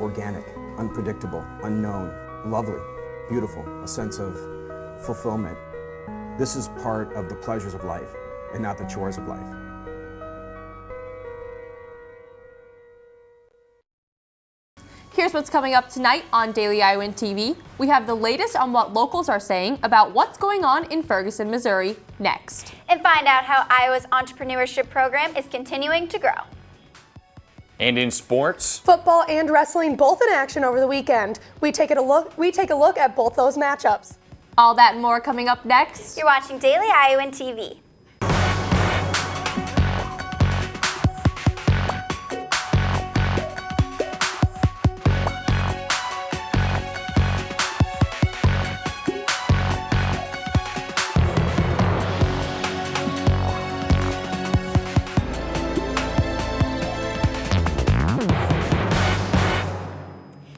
organic, unpredictable, unknown, lovely, beautiful, a sense of fulfillment. This is part of the pleasures of life and not the chores of life. Here's what's coming up tonight on Daily Iowan TV. We have the latest on what locals are saying about what's going on in Ferguson, Missouri next. And find out how Iowa's entrepreneurship program is continuing to grow. And in sports, football and wrestling both in action over the weekend. We take a look at both those matchups. All that and more coming up next. You're watching Daily Iowan TV.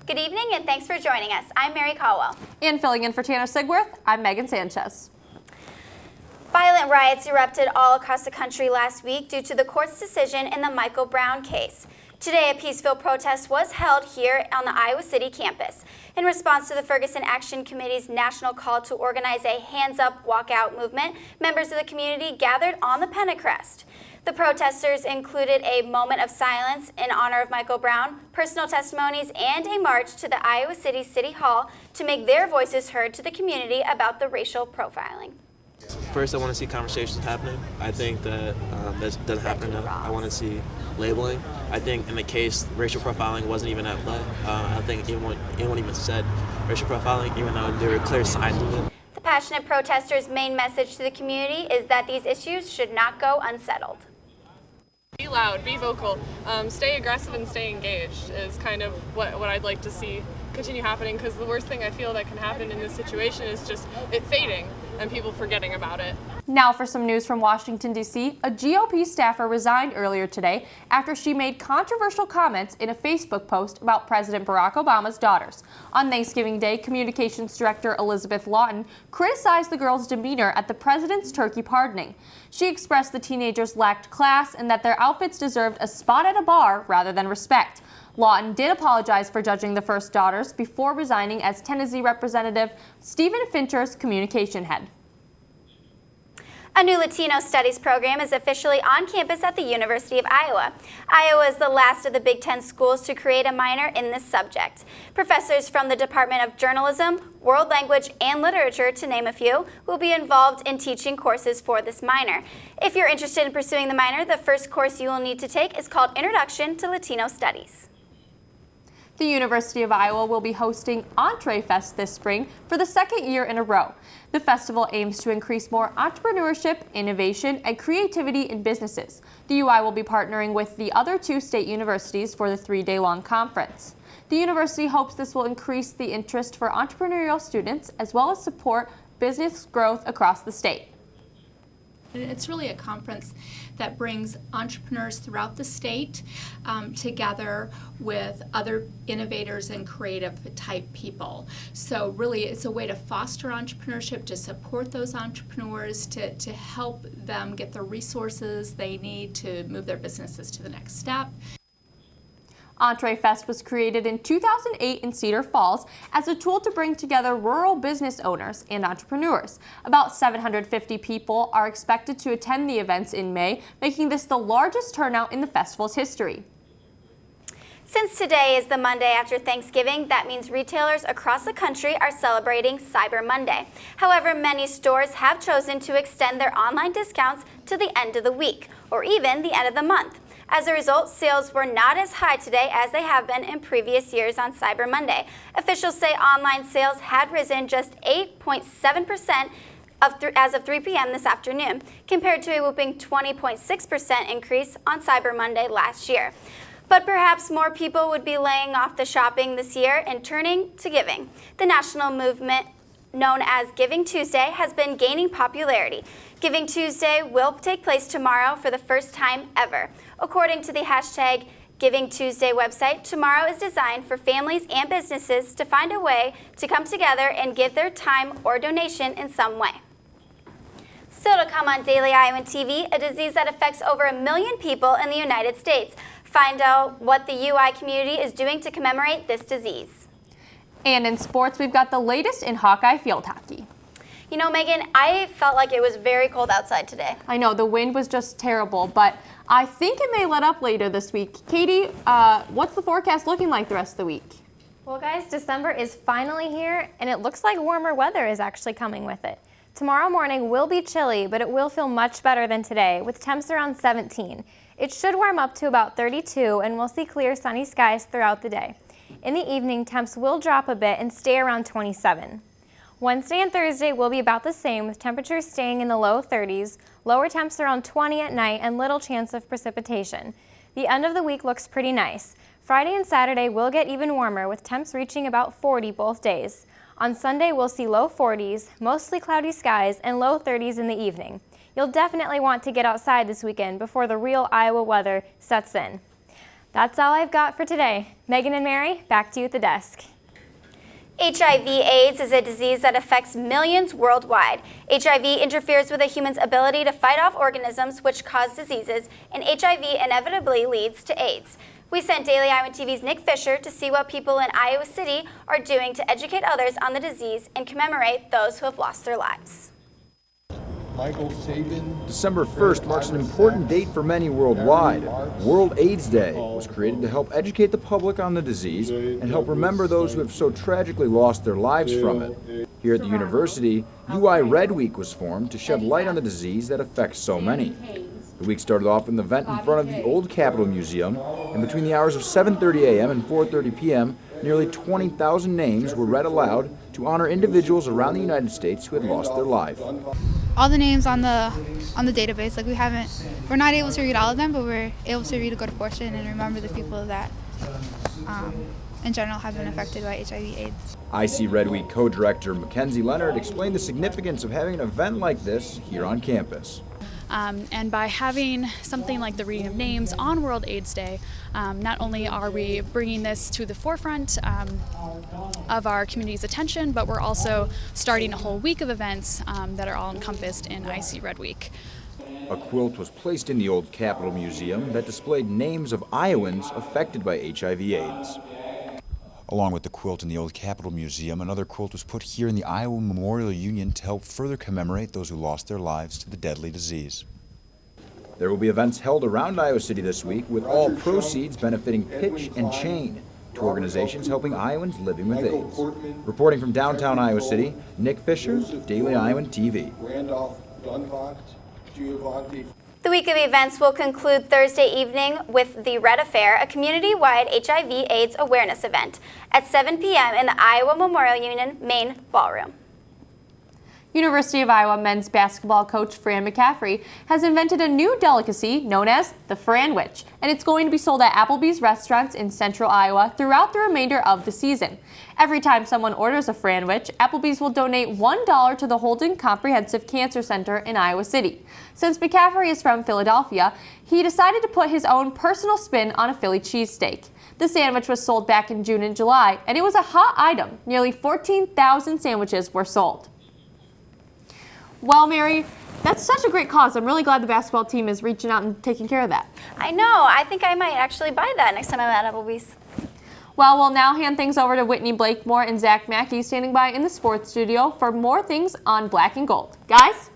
Good evening and thanks for joining us. I'm Mary Caldwell. And filling in for Tanner Sigworth, I'm Megan Sanchez. Violent riots erupted all across the country last week due to the court's decision in the Michael Brown case. Today, a peaceful protest was held here on the Iowa City campus. In response to the Ferguson Action Committee's national call to organize a Hands Up Walkout movement, members of the community gathered on the Pentecrest. The protesters included a moment of silence in honor of Michael Brown, personal testimonies, and a march to the Iowa City City Hall to make their voices heard to the community about the racial profiling. First, I want to see conversations happening. I think that that doesn't happen enough. I want to see labeling. I think in the case, racial profiling wasn't even at play. I think anyone even said racial profiling, even though there were clear signs of it. The passionate protesters' main message to the community is that these issues should not go unsettled. Be loud, be vocal, stay aggressive and stay engaged is kind of what I'd like to see continue happening, because the worst thing I feel that can happen in this situation is just it fading and people forgetting about it. Now for some news from Washington, D.C. A GOP staffer resigned earlier today after she made controversial comments in a Facebook post about President Barack Obama's daughters. On Thanksgiving Day, Communications Director Elizabeth Lawton criticized the girls' demeanor at the president's turkey pardoning. She expressed the teenagers lacked class and that their outfits deserved a spot at a bar rather than respect. Lawton did apologize for judging the first daughters before resigning as Tennessee Representative Stephen Fincher's communication head. A new Latino Studies program is officially on campus at the University of Iowa. Iowa is the last of the Big Ten schools to create a minor in this subject. Professors from the Department of Journalism, World Language, and Literature, to name a few, will be involved in teaching courses for this minor. If you're interested in pursuing the minor, the first course you will need to take is called Introduction to Latino Studies. The University of Iowa will be hosting Entree Fest this spring for the second year in a row. The festival aims to increase more entrepreneurship, innovation, and creativity in businesses. The UI will be partnering with the other two state universities for the 3-day-long conference. The university hopes this will increase the interest for entrepreneurial students as well as support business growth across the state. It's really a conference that brings entrepreneurs throughout the state together with other innovators and creative type people. So really it's a way to foster entrepreneurship, to support those entrepreneurs, to help them get the resources they need to move their businesses to the next step. Entree Fest was created in 2008 in Cedar Falls as a tool to bring together rural business owners and entrepreneurs. About 750 people are expected to attend the events in May, making this the largest turnout in the festival's history. Since today is the Monday after Thanksgiving, that means retailers across the country are celebrating Cyber Monday. However, many stores have chosen to extend their online discounts to the end of the week, or even the end of the month. As a result, sales were not as high today as they have been in previous years on Cyber Monday. Officials say online sales had risen just 8.7% as of 3 p.m. this afternoon, compared to a whooping 20.6% increase on Cyber Monday last year. But perhaps more people would be laying off the shopping this year and turning to giving. The national movement known as Giving Tuesday has been gaining popularity. Giving Tuesday will take place tomorrow for the first time ever. According to the hashtag Giving Tuesday website, tomorrow is designed for families and businesses to find a way to come together and give their time or donation in some way. Still to come on Daily Iowan TV, a disease that affects over 1 million people in the United States. find out what the UI community is doing to commemorate this disease. And in sports, we've got the latest in Hawkeye field hockey. You know, Megan, I felt like it was very cold outside today. I know, the wind was just terrible, but I think it may let up later this week. Katie, what's the forecast looking like the rest of the week? Well, guys, December is finally here, and it looks like warmer weather is actually coming with it. Tomorrow morning will be chilly, but it will feel much better than today, with temps around 17. It should warm up to about 32, and we'll see clear sunny skies throughout the day. In the evening, temps will drop a bit and stay around 27. Wednesday and Thursday will be about the same, with temperatures staying in the low 30s, lower temps around 20 at night, and little chance of precipitation. The end of the week looks pretty nice. Friday and Saturday will get even warmer, with temps reaching about 40 both days. On Sunday, we'll see low 40s, mostly cloudy skies, and low 30s in the evening. You'll definitely want to get outside this weekend before the real Iowa weather sets in. That's all I've got for today. Megan and Mary, back to you at the desk. HIV/AIDS is a disease that affects millions worldwide. HIV interferes with a human's ability to fight off organisms which cause diseases, and HIV inevitably leads to AIDS. We sent Daily Iowan TV's Nick Fisher to see what people in Iowa City are doing to educate others on the disease and commemorate those who have lost their lives. December 1st marks an important date for many worldwide. World AIDS Day was created to help educate the public on the disease and help remember those who have so tragically lost their lives from it. Here at the university, UI Red Week was formed to shed light on the disease that affects so many. The week started off with an event in front of the old Capitol Museum, and between the hours of 7:30 a.m. and 4:30 p.m., nearly 20,000 names were read aloud to honor individuals around the United States who had lost their life. All the names on the database, like we're not able to read all of them, but we're able to read a good portion and remember the people that in general have been affected by HIV/AIDS. IC Red Week co-director Mackenzie Leonard explained the significance of having an event like this here on campus. And by having something like the reading of names on World AIDS Day, not only are we bringing this to the forefront of our community's attention, but we're also starting a whole week of events that are all encompassed in IC Red Week. A quilt was placed in the old Capitol Museum that displayed names of Iowans affected by HIV/AIDS. Along with the quilt in the old Capitol Museum, another quilt was put here in the Iowa Memorial Union to help further commemorate those who lost their lives to the deadly disease. There will be events held around Iowa City this week, with all proceeds benefiting Pitch and Chain, two organizations helping Iowans living with AIDS. Reporting from downtown Iowa City, Nick Fisher, Daily Iowan TV. The week of events will conclude Thursday evening with the Red Affair, a community-wide HIV/AIDS awareness event at 7 p.m. in the Iowa Memorial Union main ballroom. University of Iowa men's basketball coach Fran McCaffrey has invented a new delicacy known as the Franwich, and it's going to be sold at Applebee's restaurants in central Iowa throughout the remainder of the season. Every time someone orders a Franwich, Applebee's will donate $1 to the Holden Comprehensive Cancer Center in Iowa City. Since McCaffrey is from Philadelphia, he decided to put his own personal spin on a Philly cheesesteak. The sandwich was sold back in June and July, and it was a hot item. Nearly 14,000 sandwiches were sold. Well, Mary, that's such a great cause. I'm really glad the basketball team is reaching out and taking care of that. I know. I think I might actually buy that next time I'm at Applebee's. Well, we'll now hand things over to Whitney Blakemore and Zach Mackey standing by in the sports studio for more things on Black and Gold. Guys?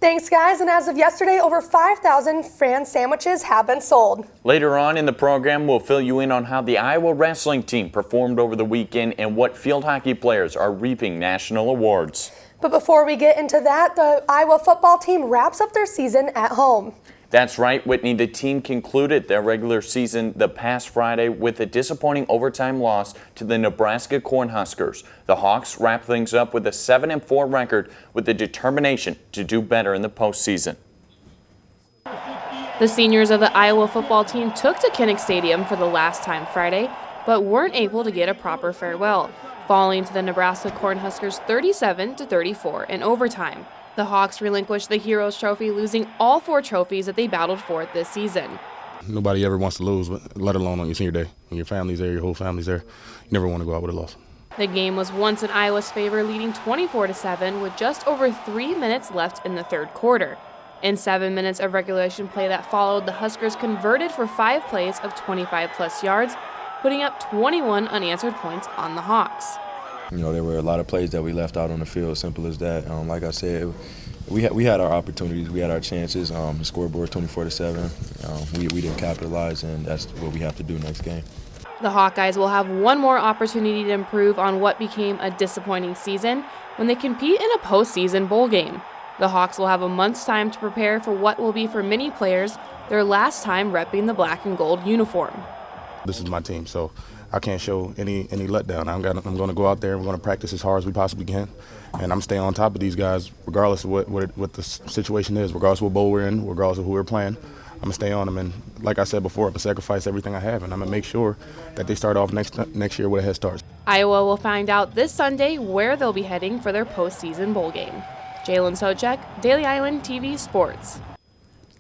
Thanks, guys. And as of yesterday, over 5,000 Fran sandwiches have been sold. Later on in the program, we'll fill you in on how the Iowa wrestling team performed over the weekend and what field hockey players are reaping national awards. But before we get into that, the Iowa football team wraps up their season at home. That's right, Whitney. The team concluded their regular season the past Friday with a disappointing overtime loss to the Nebraska Cornhuskers. The Hawks wrapped things up with a 7-4 record with the determination to do better in the postseason. The seniors of the Iowa football team took to Kinnick Stadium for the last time Friday, but weren't able to get a proper farewell, falling to the Nebraska Cornhuskers 37-34 in overtime. The Hawks relinquished the Heroes Trophy, losing all 4 trophies that they battled for this season. Nobody ever wants to lose, but let alone on your senior day. When your family's there, your whole family's there, you never want to go out with a loss. The game was once in Iowa's favor, leading 24-7 with just over 3 minutes left in the third quarter. In 7 minutes of regulation play that followed, the Huskers converted for 5 plays of 25-plus yards, putting up 21 unanswered points on the Hawks. You know, there were a lot of plays that we left out on the field, simple as that. Like I said, we had our opportunities, we had our chances. The scoreboard 24-7. We didn't capitalize, and that's what we have to do next game. The Hawkeyes will have one more opportunity to improve on what became a disappointing season when they compete in a postseason bowl game. The Hawks will have a month's time to prepare for what will be for many players their last time repping the black and gold uniform. This is my team, so I can't show any letdown. I'm going to go out there and we're going to practice as hard as we possibly can, and I'm staying on top of these guys regardless of what the situation is, regardless of what bowl we're in, regardless of who we're playing. I'm going to stay on them, and like I said before, I'm going to sacrifice everything I have, and I'm going to make sure that they start off next year with a head start. Iowa will find out this Sunday where they'll be heading for their postseason bowl game. Jalen Socek, Daily Iowan TV Sports.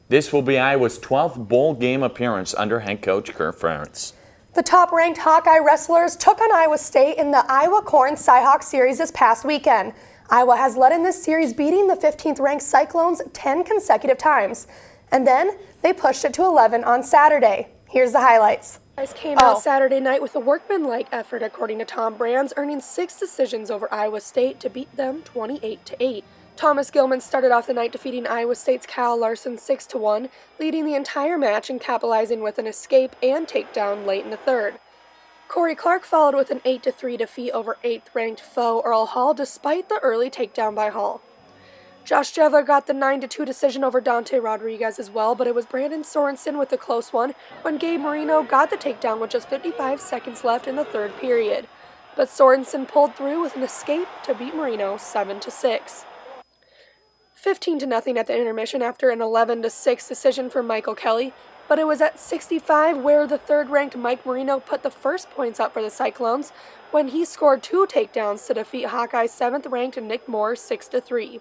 This will be Iowa's 12th bowl game appearance under head coach Kurt Ferentz. The top-ranked Hawkeye wrestlers took on Iowa State in the Iowa Corn Cyhawk Series this past weekend. Iowa has led in this series, beating the 15th-ranked Cyclones 10 consecutive times. And then they pushed it to 11 on Saturday. Here's the highlights. Guys came out Saturday night with a workmanlike effort, according to Tom Brands, earning 6 decisions over Iowa State to beat them 28-8. Thomas Gilman started off the night defeating Iowa State's Kyle Larson 6-1, leading the entire match and capitalizing with an escape and takedown late in the third. Corey Clark followed with an 8-3 defeat over 8th-ranked foe Earl Hall despite the early takedown by Hall. Josh Jevler got the 9-2 decision over Dante Rodriguez as well, but it was Brandon Sorensen with a close one when Gabe Marino got the takedown with just 55 seconds left in the third period. But Sorensen pulled through with an escape to beat Marino 7-6. 15-0 at the intermission after an 11-6 decision for Michael Kelly, but it was at 65 where the third-ranked Mike Marino put the first points up for the Cyclones when he scored 2 takedowns to defeat Hawkeye's 7th-ranked Nick Moore 6-3.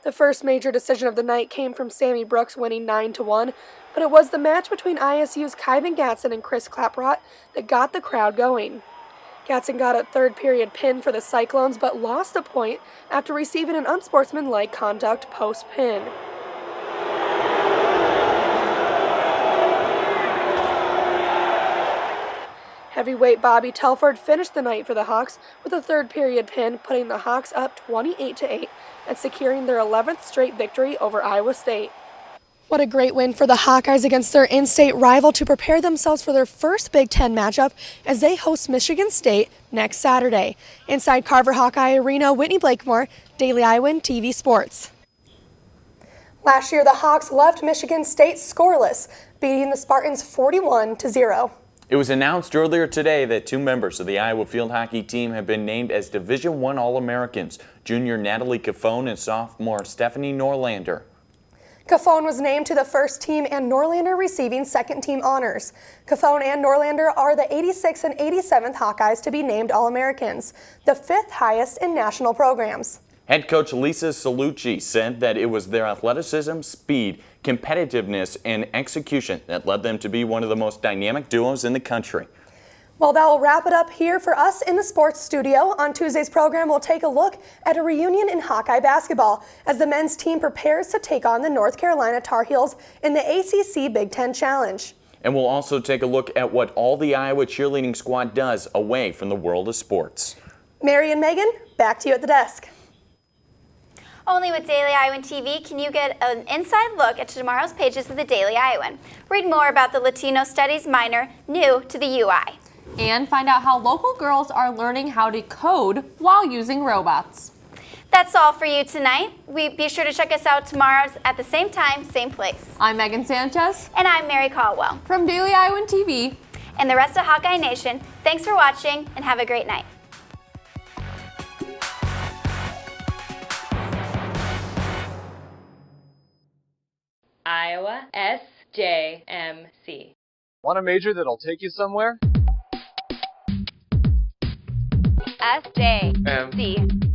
The first major decision of the night came from Sammy Brooks winning 9-1, but it was the match between ISU's Kyvan Gatson and Chris Claprott that got the crowd going. Gatson got a third-period pin for the Cyclones, but lost a point after receiving an unsportsmanlike conduct post-pin. Heavyweight Bobby Telford finished the night for the Hawks with a third-period pin, putting the Hawks up 28-8 and securing their 11th straight victory over Iowa State. What a great win for the Hawkeyes against their in-state rival to prepare themselves for their first Big Ten matchup as they host Michigan State next Saturday. Inside Carver Hawkeye Arena, Whitney Blakemore, Daily Iowan TV Sports. Last year, the Hawks left Michigan State scoreless, beating the Spartans 41-0. It was announced earlier today that 2 members of the Iowa field hockey team have been named as Division I All-Americans, junior Natalie Cafone and sophomore Stephanie Norlander. Cafone was named to the first team and Norlander receiving second-team honors. Cafone and Norlander are the 86th and 87th Hawkeyes to be named All-Americans, the 5th highest in national programs. Head coach Lisa Salucci said that it was their athleticism, speed, competitiveness, and execution that led them to be one of the most dynamic duos in the country. Well, that will wrap it up here for us in the sports studio. On Tuesday's program, we'll take a look at a reunion in Hawkeye basketball as the men's team prepares to take on the North Carolina Tar Heels in the ACC Big Ten Challenge. And we'll also take a look at what all the Iowa cheerleading squad does away from the world of sports. Mary and Megan, back to you at the desk. Only with Daily Iowan TV can you get an inside look at tomorrow's pages of the Daily Iowan. Read more about the Latino Studies minor new to the UI. And find out how local girls are learning how to code while using robots. That's all for you tonight. Be sure to check us out tomorrow at the same time, same place. I'm Megan Sanchez. And I'm Mary Caldwell. From Daily Iowan TV. And the rest of Hawkeye Nation, thanks for watching and have a great night. Iowa SJMC. Want a major that'll take you somewhere? SJMC.